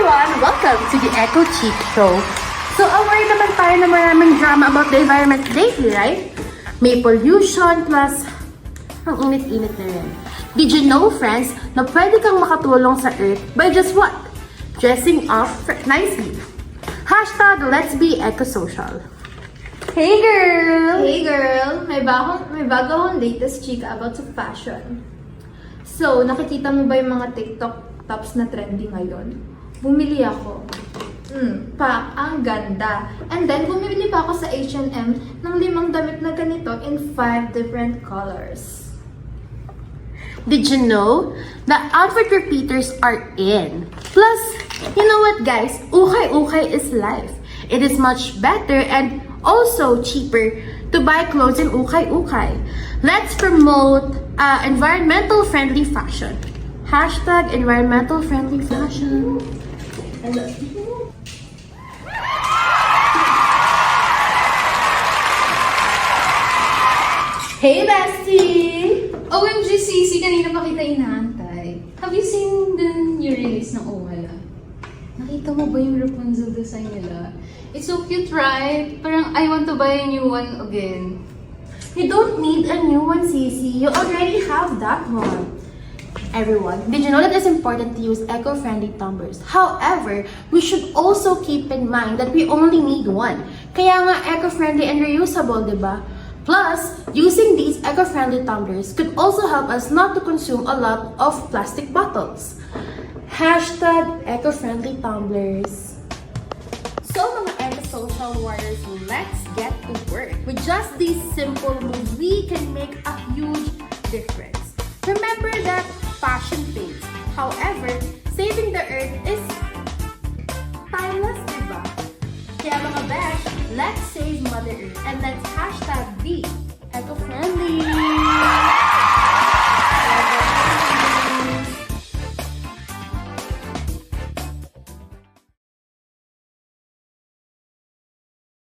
everyone! Welcome to the Eco Cheek Show. So, aware naman tayo na maraming drama about the environment lately, right? May pollution plus ang init-init na rin. Did you know, friends, na pwede kang makatulong sa Earth by just what? Dressing up nicely. Hashtag Let's Be Eco-Social. Hey girl! Hey girl! May bago akong latest chika about sa fashion. So, nakikita mo ba yung mga TikTok tops na trendy ngayon? Bumili ako. Ang ganda. And then, bumili pa ako sa H&M ng 5 damit na ganito in 5 different colors. Did you know that outfit repeaters are in? Plus, you know what guys? Ukay-ukay is life. It is much better and also cheaper to buy clothes in ukay-ukay. Let's promote environmental friendly fashion. Hashtag environmental friendly fashion. Hey bestie! OMG Sisi, kanina pa kita inaantay. Have you seen the new release ng Owala? Nakita mo ba yung Rapunzel design nila? It's so cute, right? Parang I want to buy a new one again. You don't need a new one, Sisi. You already have that one. Everyone, did you know that it's important to use eco-friendly tumblers? However, we should also keep in mind that we only need one. Kaya nga eco-friendly and reusable, diba? Plus, using these eco-friendly tumblers could also help us not to consume a lot of plastic bottles. Hashtag eco-friendly tumblers. So mga eco-social warriors, let's get to work. With just these simple moves, we can make a huge difference. Remember that fashion fades. However, saving the earth is timeless, diba? Kaya mga best, let's save Mother Earth and let's hashtag be eco-friendly.